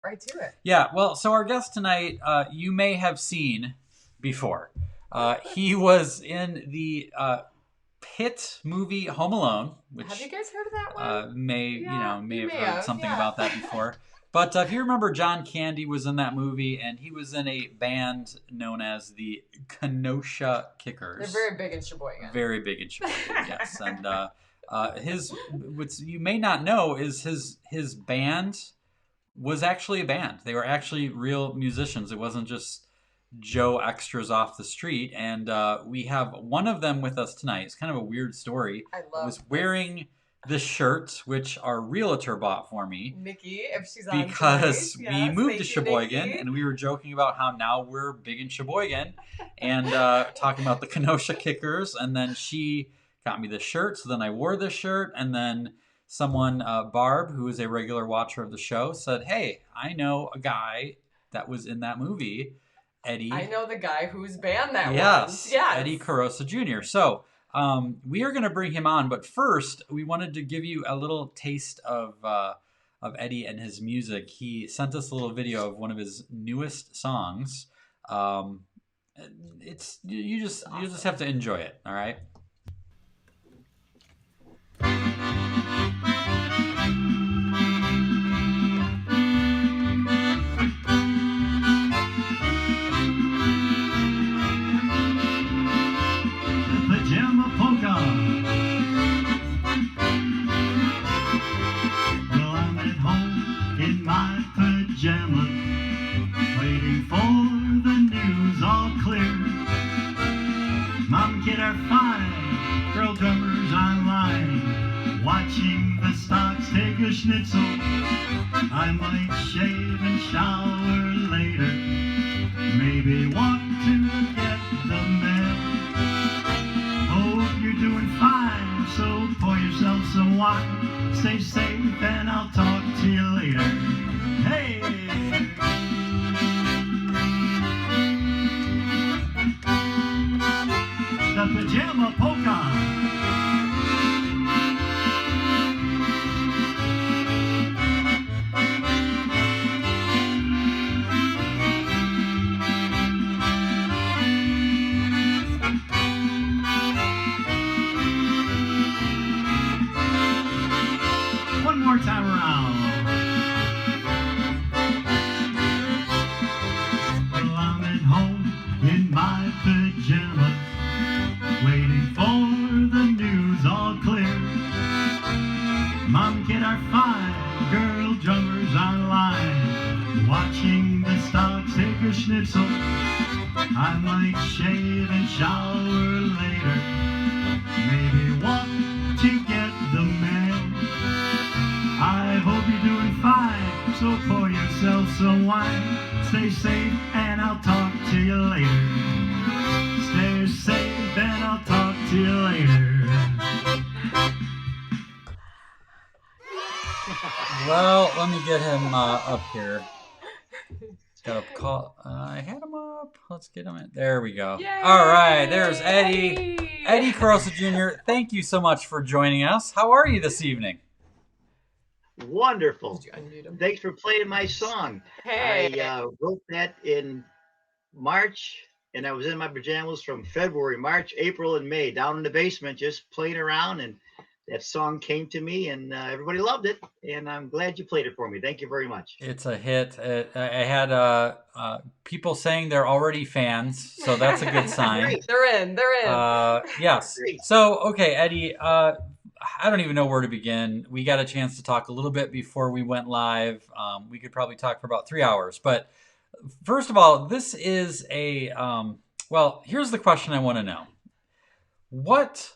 right to it. Yeah, well, so our guest tonight, you may have seen before. He was in the hit movie Home Alone, Have you which guys heard of that one? Yeah, may you have may heard have. something Yeah. about that before. But if you remember, John Candy was in that movie, and he was in a band known as the Kenosha They're Kickers. very big in Sheboygan. Very big in Sheboygan, yes. And his, what you may not know is his band was actually a band. They were actually real musicians. It wasn't just Joe extras off the street. And we have one of them with us tonight. It's kind of a weird story. I I love was wearing this shirt, which our realtor bought for me. Nikki, if she's on Because tonight. we Yes, moved to thank you, Sheboygan, Nikki. and we were joking about how now we're big in Sheboygan, and talking about the Kenosha Kickers. And then she got me this shirt, so then I wore this shirt, and then someone, Barb, who is a regular watcher of the show, said, "Hey, I know a guy that was in that movie, Eddie." I know the guy whose band that Yes, was. Yes. Eddie Korosa Jr. So we are going to bring him on, but first we wanted to give you a little taste of Eddie and his music. He sent us a little video of one of his newest songs. Um, it's you just have to enjoy it. All right. Pajama polka. Well, I'm at home in my pajamas, waiting for the news all clear. Mom and kid are fine, girl drummers online, watching the stocks take a schnitzel. I might shave and shower later, maybe walk to get the mail. Hope you're doing fine, so pour yourself some wine. Stay safe and I'll talk to you later. Hey! The Pajama Polka. One more time around. Well, I'm at home in my pajamas, waiting for the news all clear. Mom and kid are fine, girl drummers online, watching the stocks take a schnitzel. I might shave and shower later, maybe walk to get the mail. I hope you're doing fine, so pour yourself some wine. Stay safe and I'll talk to you later. Stay safe and I'll talk to you later. Well, let me get him up here. Got a call. I had him up. Let's get him in. There we go. Yay! All right, there's Eddie. Eddie Korosa Jr., thank you so much for joining us. How are you this evening? Wonderful. Did you unmute him? Thanks for playing my song. Hey. I wrote that in March, and I was in my pajamas from February, March, April, and May, down in the basement, just playing around. And that song came to me, and everybody loved it. And I'm glad you played it for me. Thank you very much. It's a hit. I had people saying they're already fans, so that's a good sign. Great. They're in. Yes. Great. So, okay, Eddie, I don't even know where to begin. We got a chance to talk a little bit before we went live. We could probably talk for about 3 hours. But first of all, this is a, well, here's the question I want to know. What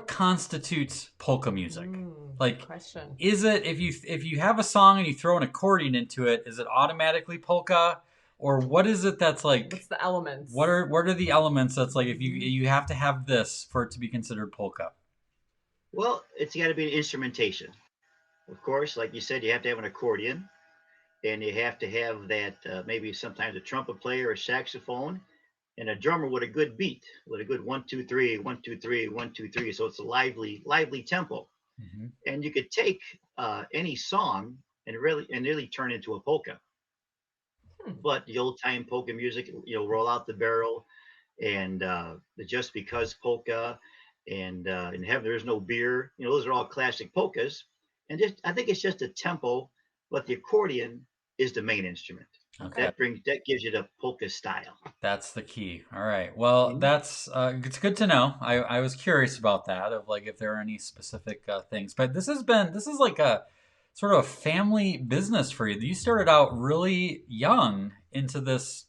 constitutes polka music? Like, question. Is it, if you have a song and you throw an accordion into it, is it automatically polka? Or what is it that's like? What's the elements? What are the elements that's like if you have to have this for it to be considered polka? Well, it's got to be an instrumentation. Of course, like you said, you have to have an accordion, and you have to have that maybe sometimes a trumpet player or saxophone, and a drummer with a good beat, with a good 1 2 3 1 2 3 1 2 3. So it's a lively tempo. Mm-hmm. And you could take any song and really turn into a polka. But the old time polka music, roll out the barrel, and the just because polka, and heaven there's no beer. Those are all classic polkas, and just I think it's just a tempo, but the accordion is the main instrument. Okay. That gives you the polka style. That's the key. All right. Well, Mhm. that's it's good to know. I was curious about that, of like if there are any specific things. But this is like a sort of a family business for you. You started out really young into this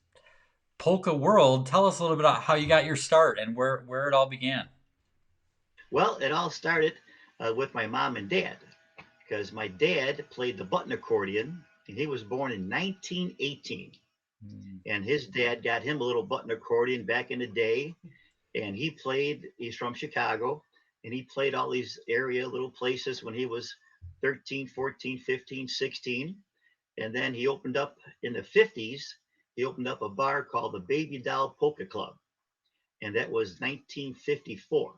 polka world. Tell us a little bit about how you got your start and where it all began. Well, it all started with my mom and dad, because my dad played the button accordion, and he was born in 1918. Mm. And his dad got him a little button accordion back in the day, and he's from Chicago, and he played all these area little places when he was 13, 14, 15, 16. And then he opened up in the 50s, he opened up a bar called the Baby Doll Polka Club, and that was 1954.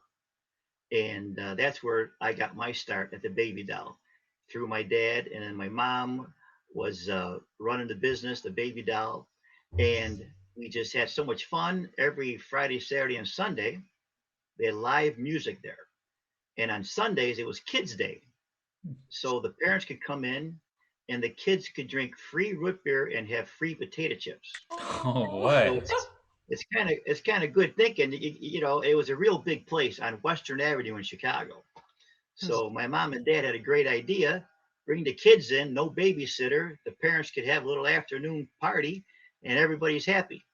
And that's where I got my start at the Baby Doll, through my dad. And then my mom was running the business, the Baby Doll, and we just had so much fun every Friday, Saturday, and Sunday. They had live music there, and on Sundays it was Kids Day, so the parents could come in, and the kids could drink free root beer and have free potato chips. Oh So boy. it's kind of good thinking. It was a real big place on Western Avenue in Chicago. So my mom and dad had a great idea: bring the kids in, no babysitter. The parents could have a little afternoon party, and everybody's happy.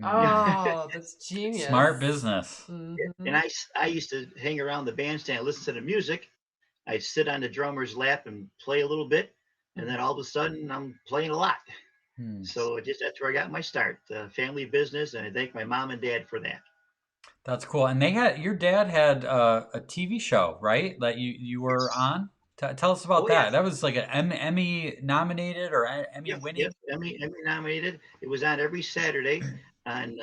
Oh, that's genius. Smart business. Mm-hmm. And I used to hang around the bandstand, listen to the music. I'd sit on the drummer's lap and play a little bit, and then all of a sudden I'm playing a lot. Hmm. So that's where I got my start, family business, and I thank my mom and dad for that. That's cool. And your dad had a TV show, right? That you were Yes. on. Tell us about Oh that. yeah. That was like an Emmy nominated or Emmy Yep. Yep. winning. Emmy nominated. It was on every Saturday on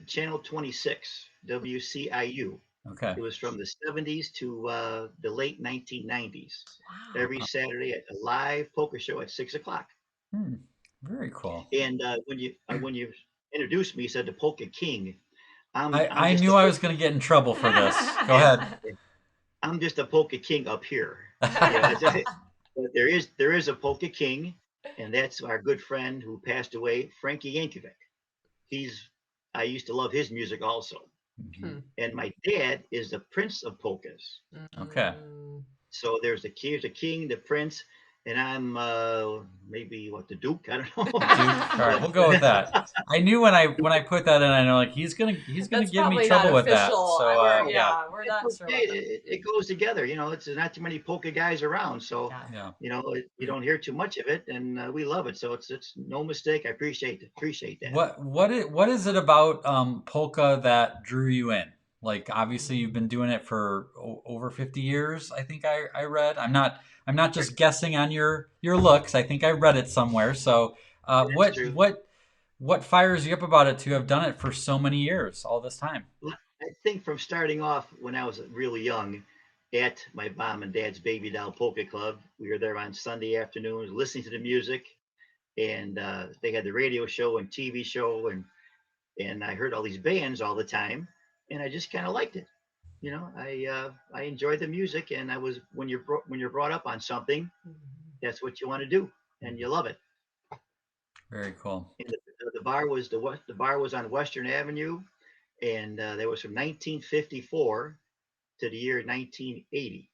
Channel 26, WCIU. Okay. It was from the 70s to the late 1990s. Wow. Every Saturday at a live poker show at 6 o'clock. Hmm. Very cool. And when you introduced me, you said the Polka King. I'm I just knew a I was going to get in trouble for this. Go ahead. I'm just a Polka King up here. But there is a Polka King, and that's our good friend who passed away, Frankie Yankovic. I used to love his music also. Mhm. And my dad is the Prince of Polkas. Okay. So there's the king, the prince, and I'm maybe the Duke. I don't know. Duke. All right, we'll go with that. I knew when I put that in, I know like he's gonna That's give me probably trouble not with that. official. So yeah. We're It's not sure. okay. About that. It goes together. It's not too many polka guys around, so Yeah. Yeah. you don't hear too much of it, and we love it. So it's no mistake. I appreciate that. What is it about polka that drew you in? Like obviously you've been doing it for over 50 years. I think I read. I'm not just guessing on your looks. I think I read it somewhere. So That's true. what fires you up about it to have done it for so many years, all this time? Well, I think from starting off when I was really young, at my mom and dad's Baby Doll Polka Club, we were there on Sunday afternoons listening to the music, and they had the radio show and TV show, and I heard all these bands all the time, and I just kind of liked it. I enjoyed the music, and I was when you're brought up on something, that's what you want to do, and you love it. Very cool. And the bar was the bar was on Western Avenue, and that was from 1954 to the year 1980.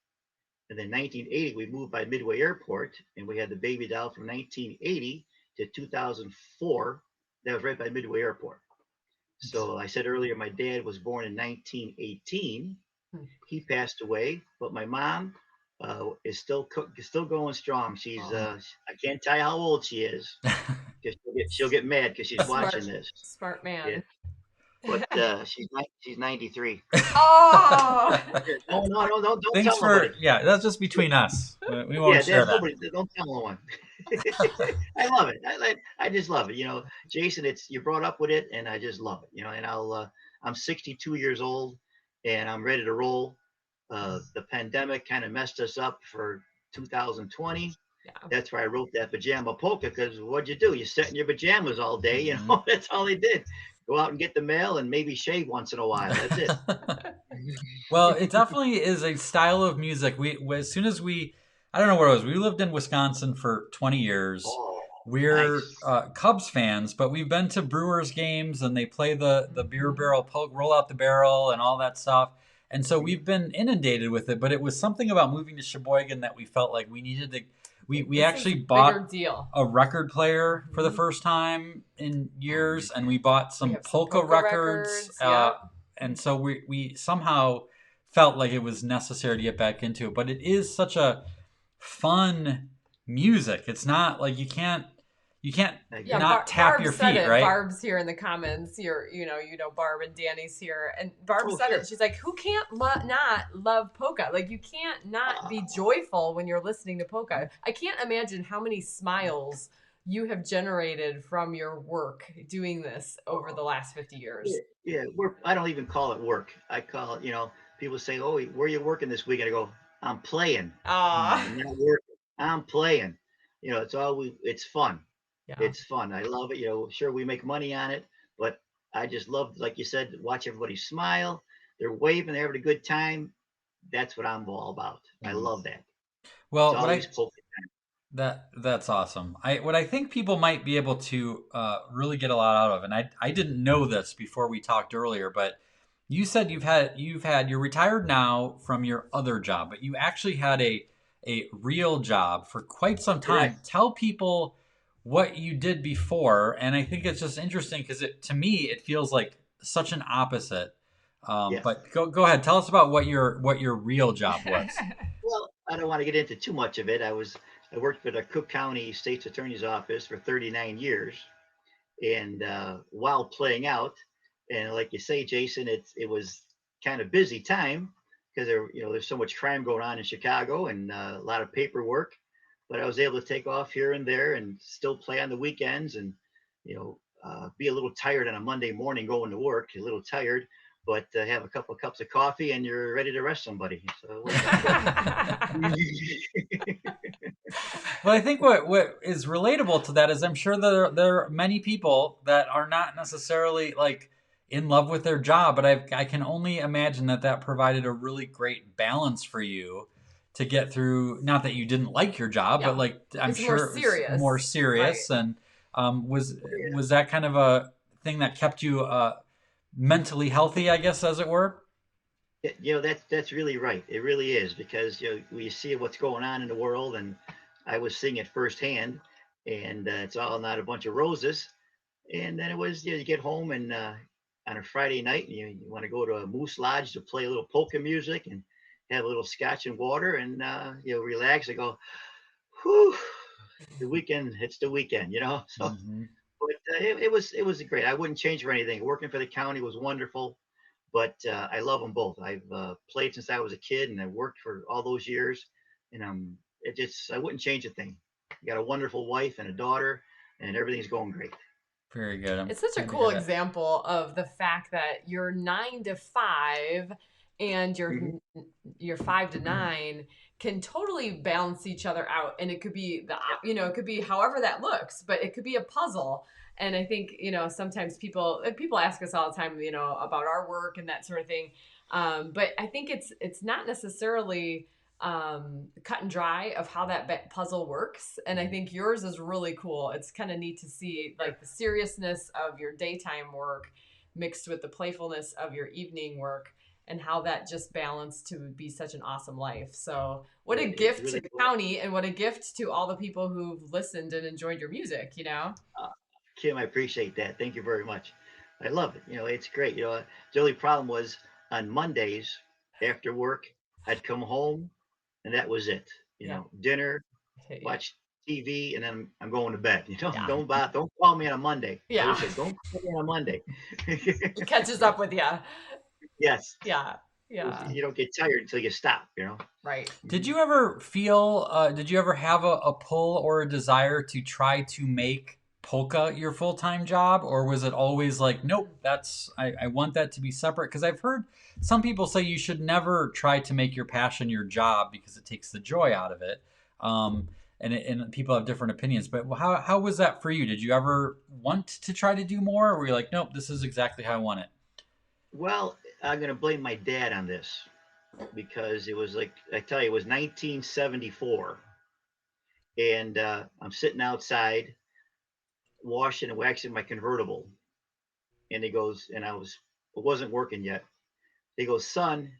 And then 1980, we moved by Midway Airport, and we had the Baby Doll from 1980 to 2004. That was right by Midway Airport. So I said earlier, my dad was born in 1918. He passed away, but my mom is still going strong. I can't tell you how old she is, because she'll get mad because she's watching this. Smart man. Yeah. But she's 93. Oh. No, don't Thanks tell nobody. that's just between us. We won't share that. Nobody, don't tell no one. I love it. I just love it. Jason, you brought up with it, and I just love it. And I'm 62 years old, and I'm ready to roll. The pandemic kind of messed us up for 2020, That's why I wrote that pajama polka, because what'd you do? You sat in your pajamas all day, you know, that's all they did. Go out and get the mail and maybe shave once in a while. That's it. Well, it definitely is a style of music. As soon as I don't know where it was. We lived in Wisconsin for 20 years. Oh, We're nice. Cubs fans, but we've been to Brewers games and they play the beer barrel, roll out the barrel, and all that stuff. And so we've been inundated with it. But it was something about moving to Sheboygan that we felt like we needed to. We This actually is a bought bigger deal. a record player for the first time in years, and we bought We some have some polka polka records. yep. And so we somehow felt like it was necessary to get back into it. But it is such a fun music. It's not like you can't Yeah, not tap Barb your said feet, it. right? Barb's here in the comments. You know, Barb and Danny's here, and Barb Oh, said sure. it. She's like, "Who can't not love polka? Like, you can't not be joyful when you're listening to polka." I can't imagine how many smiles you have generated from your work doing this over the last 50 years. Yeah, I don't even call it work. I call it, people say, "Oh, where are you working this weekend?" I go, "I'm playing. I'm not working. I'm playing." It's fun. Yeah. It's fun. I love it. Sure, we make money on it, but I just love, like you said, watch everybody smile. They're waving, they're having a good time. That's what I'm all about. I love that. Well, It's always polka time. that's awesome. What I think people might be able to really get a lot out of, and I didn't know this before we talked earlier, but you said you're retired now from your other job, but you actually had a real job for quite some time. Correct. Tell people what you did before, and I think it's just interesting because to me it feels like such an opposite. Yes. But go ahead, tell us about what your real job was. Well, I don't want to get into too much of it. I worked for the Cook County State's Attorney's Office for 39 years, and while playing out, and like you say, Jason, it was kind of busy time because there's so much crime going on in Chicago and a lot of paperwork. But I was able to take off here and there and still play on the weekends and be a little tired on a Monday morning going to work, a little tired, but have a couple of cups of coffee and you're ready to arrest somebody. So Well, I think what is relatable to that is I'm sure there are many people that are not necessarily like in love with their job, but I can only imagine that provided a really great balance for you to get through. Not that you didn't like your job, Yeah. but like I'm It's sure more it was serious. more serious. Right. And was that kind of a thing that kept you mentally healthy, I guess, as it were? that's really right. It really is, because we see what's going on in the world, and I was seeing it firsthand, and it's all not a bunch of roses. And then it was, you get home and on a Friday night, and you want to go to a Moose Lodge to play a little polka music and have a little scotch and water and relax and go, whew, the weekend. It's the weekend, So, but it was great. I wouldn't change for anything. Working for the county was wonderful, but I love them both. I've played since I was a kid, and I worked for all those years, and I wouldn't change a thing. I got a wonderful wife and a daughter, and everything's going great. Very good. It's such a cool example of the fact that you're 9 to 5 and your 5 to 9 can totally balance each other out, and it could be it could be however that looks, but it could be a puzzle. And I think sometimes people ask us all the time about our work and that sort of thing, but I think it's not necessarily cut and dry of how that puzzle works. And I think yours is really cool. It's kind of neat to see like the seriousness of your daytime work mixed with the playfulness of your evening work, and how that just balanced to be such an awesome life. So what a gift really to the cool. county, and what a gift to all the people who've listened and enjoyed your music, Kim, I appreciate that. Thank you very much. I love it. It's great. The only problem was on Mondays after work, I'd come home and that was it. Dinner, watch TV, and then I'm going to bed. Yeah. Don't call me on a Monday. Yeah. I always say, don't call me on a Monday. It catches up with you. Yes. Yeah. Yeah. You don't get tired until you stop. Right. Did you ever did you ever have a pull or a desire to try to make polka your full-time job, or was it always like, nope, I want that to be separate? Because I've heard some people say you should never try to make your passion your job because it takes the joy out of it. and people have different opinions. But how was that for you? Did you ever want to try to do more, or were you like, nope, this is exactly how I want it? Well, I'm going to blame my dad on this because it was like I tell you, it was 1974, and I'm sitting outside washing and waxing my convertible, and he goes, and it wasn't working yet. He goes, son,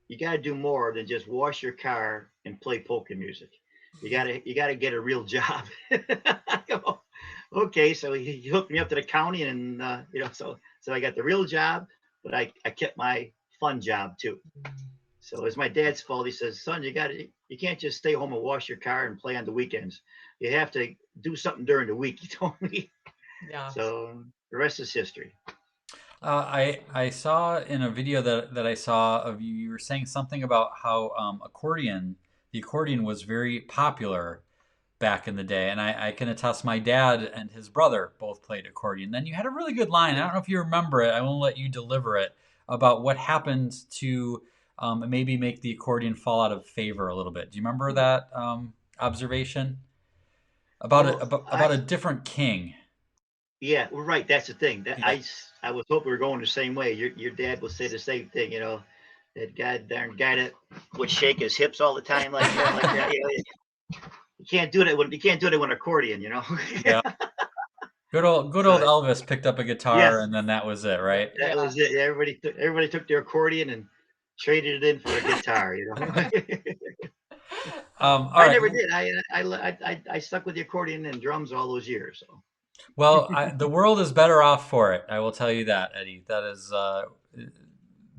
you got to do more than just wash your car and play polka music. You got to get a real job. I go, okay, so he hooked me up to the county, and so I got the real job, but I kept my fun job too. So it's my dad's fault. He says, son, you can't just stay home and wash your car and play on the weekends. You have to do something during the week. He told me. Yeah. So the rest is history. I saw in a video that I saw of you, you were saying something about how the accordion was very popular back in the day, and I can attest my dad and his brother both played accordion. Then you had a really good line. I don't know if you remember it. I won't let you deliver it about what happened to maybe make the accordion fall out of favor a little bit. Do you remember that observation about Well, about a different king? yeah, well, right. That's the thing. That Yeah. I was hoping we were going the same way. Your dad will say the same thing. That goddamn guy that would shake his hips all the time like that, like that. You can't do that when you can't do that with an accordion. Yeah. Good old So Elvis picked up a guitar, yes, and then that was it, right? that Yeah. was it. Everybody took their accordion and traded it in for a guitar. All I right. never did. I stuck with the accordion and drums all those years. So Well, the world is better off for it. I will tell you that, Eddie. That is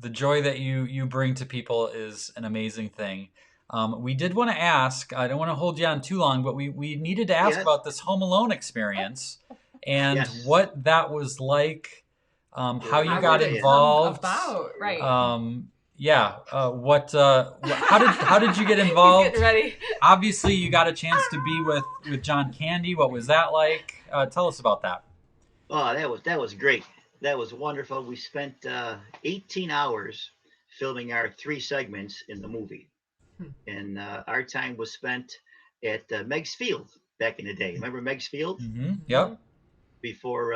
the joy that you bring to people is an amazing thing. We did want to ask. I don't want to hold you on too long, but we needed to ask yes, about this Home Alone experience and yes. what that was like. How Boy, you How let me got did tell it you. come involved. about? Right. Yeah. How did you get He's involved? getting ready. Obviously, you got a chance to be with John Candy. What was that like? Tell us about that. Oh, that was great. That was wonderful. We spent 18 hours filming our three segments in the movie, Hmm. and our time was spent at Meg's Field back in the day. Remember Meg's Field Mhm. Yep. before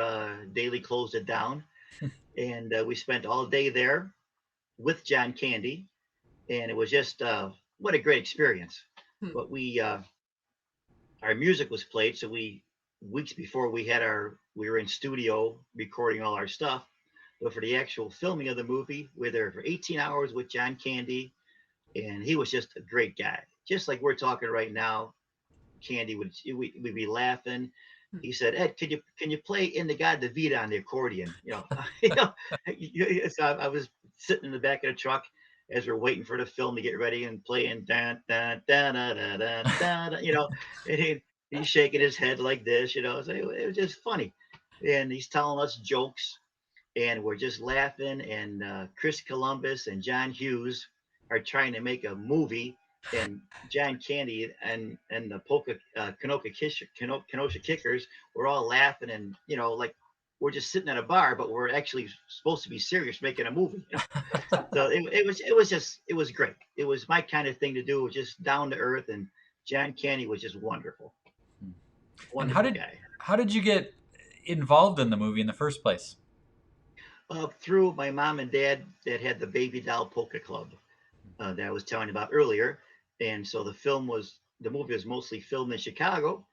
Daly closed it down, and we spent all day there with John Candy, and it was just what a great experience. Hmm. But our music was played, so weeks before we were in studio recording all our stuff. But for the actual filming of the movie, we were there for 18 hours with John Candy, and he was just a great guy. Just like we're talking right now, Candy we'd be laughing. Hmm. He said, "Ed, can you play In the God the Vita on the accordion?" So I was sitting in the back of the truck as we're waiting for the film to get ready and playing da da da da da da da. And he's shaking his head like this. So it was just funny, and he's telling us jokes, and we're just laughing. And Chris Columbus and John Hughes are trying to make a movie, and John Candy and the Polka Kenosha Kickers were all laughing, and like we're just sitting at a bar, but we're actually supposed to be serious making a movie. So it was great. It was my kind of thing to do, just down to earth, and John Candy was just wonderful, And how wonderful did guy. how did you get involved in the movie in the first place? Through my mom and dad that had the Baby Doll Polka Club that I was telling you about earlier. And so the movie was mostly filmed in Chicago,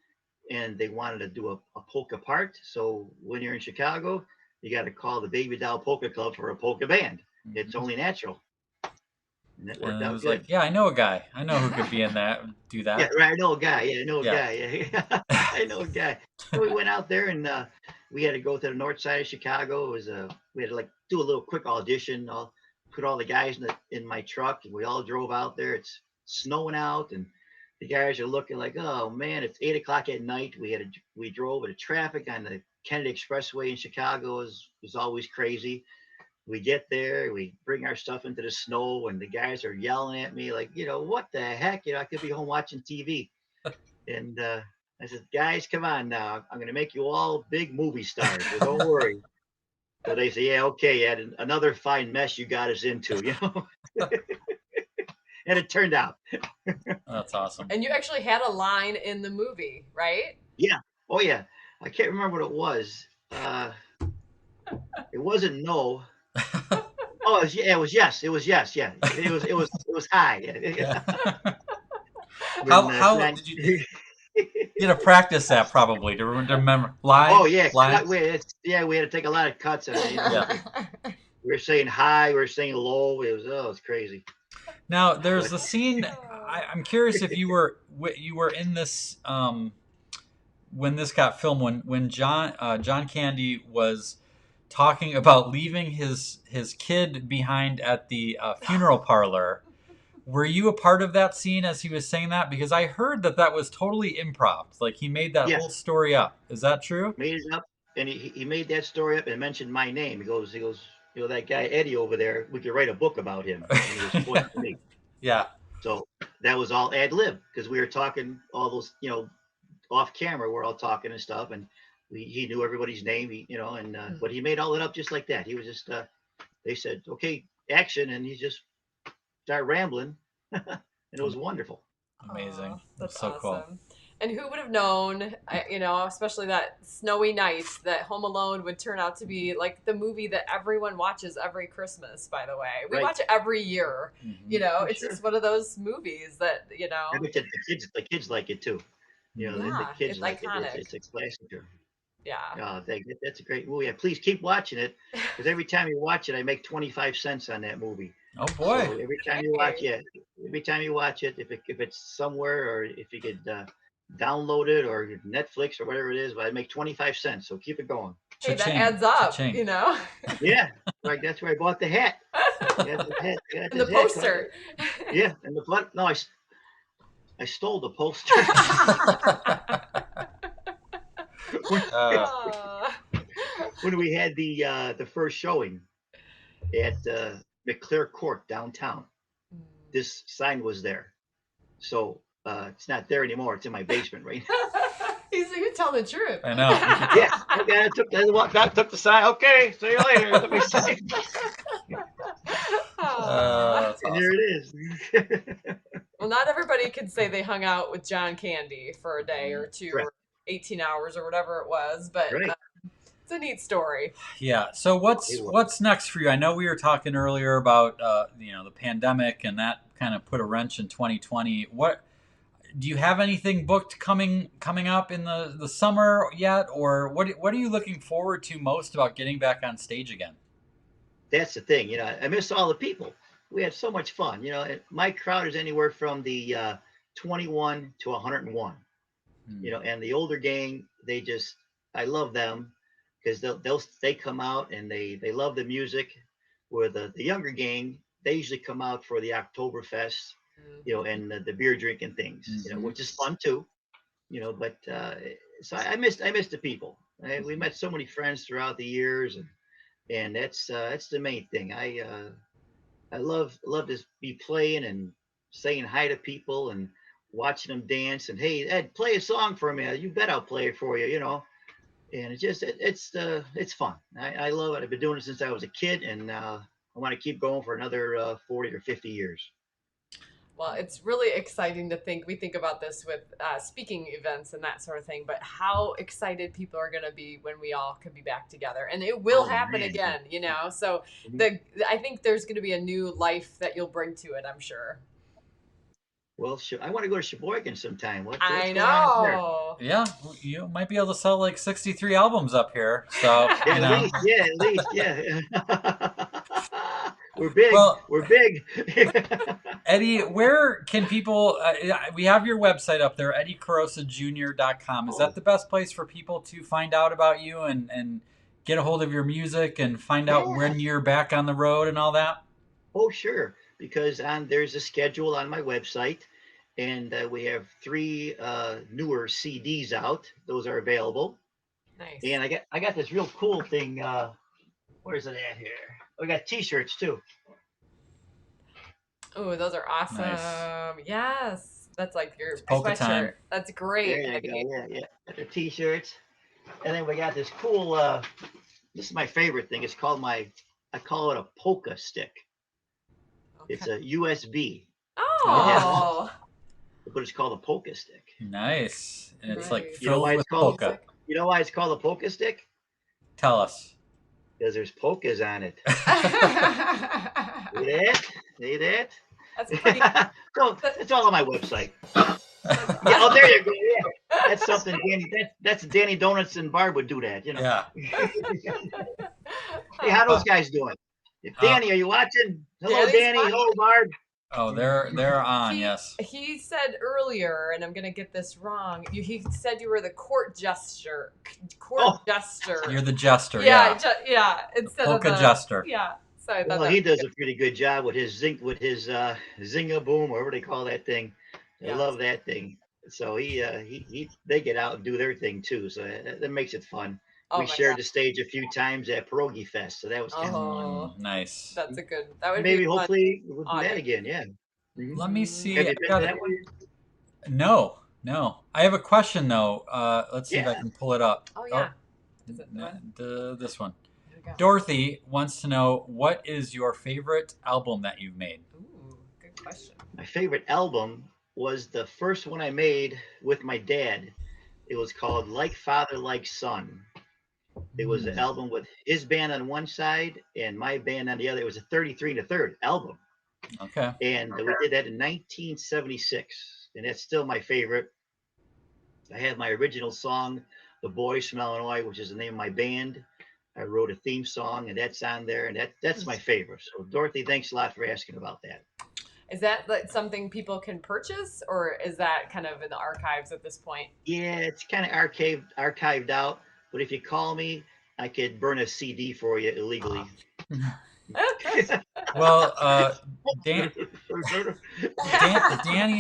and they wanted to do a polka part. So when you're in Chicago, you got to call the Baby Doll Polka Club for a polka band. It's only natural, and that worked And it out was like, good. yeah, I know a guy. I know who could be in that, do Yeah, that. right. I know a guy. Yeah, I know a Yeah. guy. Yeah, I know a guy. So we went out there, and we had to go to the north side of Chicago. It was we had to like do a little quick audition. I'll put all the guys in my truck, and we all drove out there. It's snowing out, and the guys are looking like, oh man, it's 8 o'clock at night. We drove, and the traffic on the Kennedy Expressway in Chicago was always crazy. We get there, we bring our stuff into the snow, and the guys are yelling at me like, what the heck? I could be home watching TV. And I said, guys, come on now. I'm going to make you all big movie stars, so don't worry. So they say, yeah, okay, Ed, another fine mess you got us into. And had it turned out. That's awesome. And you actually had a line in the movie, right? Yeah. Oh yeah. I can't remember what it was. It wasn't no. Oh, it was yes. It was yes. Yeah. It was high. Yeah. When, How did you to practice that probably to remember live? Oh yeah. Live? We had to take a lot of cuts on it. Yeah. We were saying high. We were saying low. It was crazy. Now there's a scene. I'm curious if you were in this when this got filmed when John Candy was talking about leaving his kid behind at the funeral parlor. Were you a part of that scene as he was saying that? Because I heard that was totally improv. Like he made that whole story up. Is that true? Made it up, and he made that story up and mentioned my name. He goes, that guy Eddie over there. We could write a book about him. And he was pointing to me. Yeah. So that was all ad lib because we were talking all those, off camera. We're all talking and stuff, and he knew everybody's name. But he made all it up just like that. He was just. They said, "Okay, action," and he just started rambling, and it was wonderful. Amazing. That's so awesome. Cool. And who would have known, especially that snowy night, that Home Alone would turn out to be like the movie that everyone watches every Christmas, by the way. We watch it every year. Mm-hmm. It's just one of those movies that, I bet the kids like it too. The kids it's like iconic. It's a classic. Yeah. That's a great movie. Yeah, please keep watching it because every time you watch it, I make 25 cents on that movie. Oh boy! So every time you watch it, if it's somewhere or if you could download it or Netflix or whatever it is, but I make 25 cents. So keep it going. Hey, that adds up. Yeah, like that's where I bought the hat. And the poster. Yeah, and the blood. No, I stole the poster. When we had the first showing at McClure Court downtown, this sign was there. So it's not there anymore. It's in my basement right now. You tell the truth. I know. Yeah. Okay, I took the sign. Okay, see you later. Let me see. That's awesome. And there it is. Well, not everybody can say they hung out with John Candy for a day or two or 18 hours or whatever it was, but it's a neat story. Yeah. So what's next for you? I know we were talking earlier about the pandemic and that kind of put a wrench in 2020. What do you have anything booked coming up in the summer yet, or what are you looking forward to most about getting back on stage again? That's the thing. I miss all the people. We had so much fun. My crowd is anywhere from the 21 to 101. And the older gang, I love them because they come out and they love the music. Where the younger gang, they usually come out for the Oktoberfest, and the beer drinking things, which is fun too, But so I missed the people. We met so many friends throughout the years, and that's the main thing. I love to be playing and saying hi to people and watching them dance. And hey, Ed, play a song for me. You bet I'll play it for you. And it's fun. I love it. I've been doing it since I was a kid, and I want to keep going for another 40 or 50 years. Well, it's really exciting to we think about this with speaking events and that sort of thing, but how excited people are going to be when we all can be back together. And it will happen again, So I think there's going to be a new life that you'll bring to it, I'm sure. Well, I want to go to Sheboygan sometime. I know. Yeah, you might be able to sell like 63 albums up here. So at least, yeah. We're big. We're big. Eddie, where can people? We have your website up there, EddieKorosajr.com. Is that the best place for people to find out about you and get a hold of your music and find out when you're back on the road and all that? Oh, sure. Because there's a schedule on my website, and we have 3 newer CDs out. Those are available. Nice. And I got this real cool thing. Where's it at here? We got T-shirts too. Oh, those are awesome. Nice. Yes. That's like your Polka sweatshirt. time. That's great. There you go. Yeah. Got the T-shirts. And then we got this cool, this is my favorite thing. It's called I call it a polka stick. Okay. It's a USB. Oh, Oh. But it's called a polka stick. Nice. And it's like Nice. You know filled why it's with called? polka. You know why it's called a polka stick? Tell us. Because there's polkas on it. See that? See that? That's pretty. So it's all on my website. That's Yeah, oh, there you go. Yeah, that's something. Danny, that's Danny Donuts and Barb would do that. You know. Yeah. Hey, how those guys doing? Danny, are you watching? Hello, Danny's Danny. watching. Hello, Barb. Oh, they're on. Yes. He said earlier, and I'm gonna get this wrong. He said you were the court jester. Jester. You're the jester. Yeah, Yeah. yeah. Instead Polka of the jester. Yeah. So I thought Well, that he was does good. a pretty good job with his Zinga Boom, whatever they call that thing. I Yes. love that thing. So they get out and do their thing too. So that makes it fun. Oh We my shared God. the stage a few times at Pierogi Fest, so that was kind of Oh, Nice. that's a good. That would maybe be fun. hopefully we'll do that audience. again. Yeah. Mhm. Let me see. Have you I been got to it. that one? No. I have a question though. Let's see if I Yeah. can pull it up. Oh yeah. Is it the one? This one. Here we go. Dorothy wants to know, what is your favorite album that you've made? Ooh, good question. My favorite album was the first one I made with my dad. It was called Like Father, Like Son. It was an album with his band on one side and my band on the other. It was a 33 1/3 album. Okay. And we did that in 1976. And that's still my favorite. I have my original song, The Boys from Illinois, which is the name of my band. I wrote a theme song, and that's on there. And that's my favorite. So, Dorothy, thanks a lot for asking about that. Is that like something people can purchase, or is that kind of in the archives at this point? Yeah, it's kind of archived out. But if you call me, I could burn a CD for you illegally. Well, Danny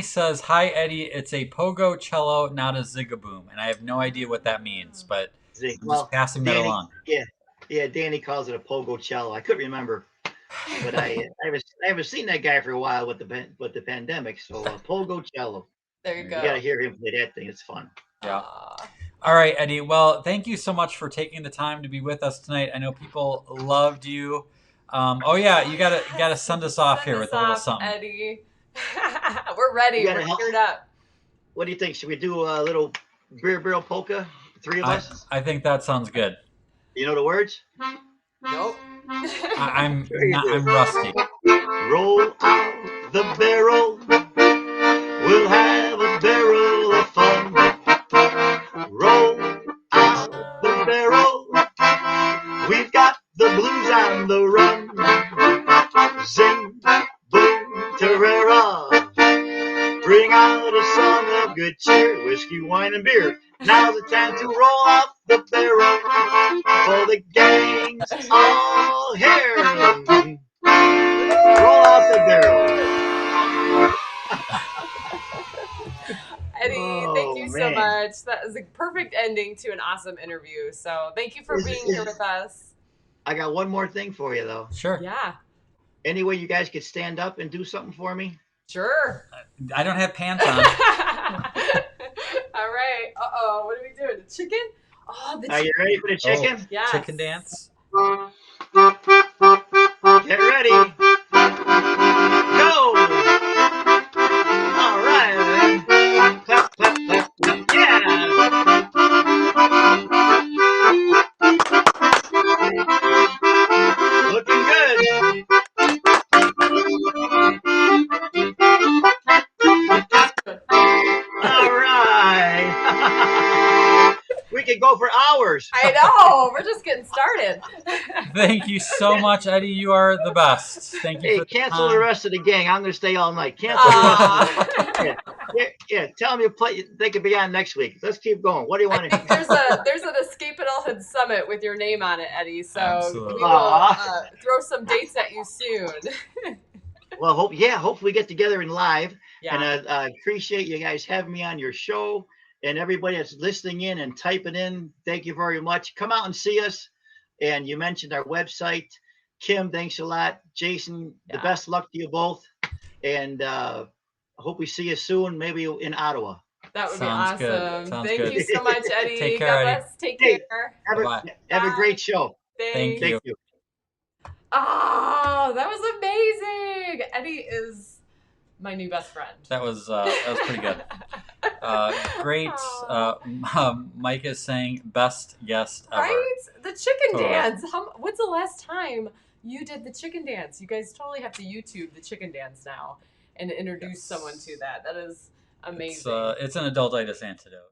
says, "Hi Eddie, it's a pogo cello, not a zigaboom," and I have no idea what that means, but I'm just passing that along. Yeah, Danny calls it a pogo cello. I couldn't remember, but I haven't seen that guy for a while with the pandemic. So pogo cello. There you go. You got to hear him play that thing. It's fun. Yeah. All right, Eddie. Well, thank you so much for taking the time to be with us tonight. I know people loved you. Oh yeah, you gotta send us off here with a little something. Eddie. We're ready. We're geared up. What do you think? Should we do a little beer barrel polka? The three of us? I think that sounds good. You know the words? Nope. I'm rusty. Roll out the barrel. We'll have a barrel of fun. Roll out the barrel. We've got the blues on the run. Zing, boom, Terrera. Bring out a song of good cheer, whiskey, wine, and beer. Now's the time to roll out the barrel, for the gang's all here. Roll out the barrel. Eddie, thank you so much. That is a perfect ending to an awesome interview. So thank you for being here with us. I got one more thing for you, though. Sure. Yeah. Any way you guys could stand up and do something for me? Sure. I don't have pants on. All right. Uh-oh. What are we doing? The chicken? Oh, the chicken. Are you ready for the chicken? Oh, yes. Chicken dance. Get ready. Go. All right. Clap, clap, clap. Yeah. Looking good. All right. We could go for hours. I know. We're just getting started. Thank you so much, Eddie. You are the best. Thank you. Hey, cancel the rest of the gang. I'm going to stay all night. Cancel the rest of the gang. Yeah. Tell them you play. They could be on next week. Let's keep going. What do you want to do? There's an Escape Adulthood Summit with your name on it, Eddie. So Absolutely. we will throw some dates at you soon. Well, hopefully we get together in live. Yeah. And I appreciate you guys having me on your show. And everybody that's listening in and typing in, thank you very much. Come out and see us. And you mentioned our website. Kim, thanks a lot. Jason, the best luck to you both. And I hope we see you soon, maybe in Ottawa. That would Sounds be awesome. good. Sounds Thank good. you so much, Eddie. Take care, God Eddie. bless. Take care. Have a great show. Thank you. Thank you. Oh, that was amazing. Eddie is my new best friend. That was pretty good. Great. Mike is saying best guest ever. Right? The chicken Totally. dance. When's the last time you did the chicken dance? You guys totally have to YouTube the chicken dance now and introduce someone to that. That is amazing. It's an adultitis antidote.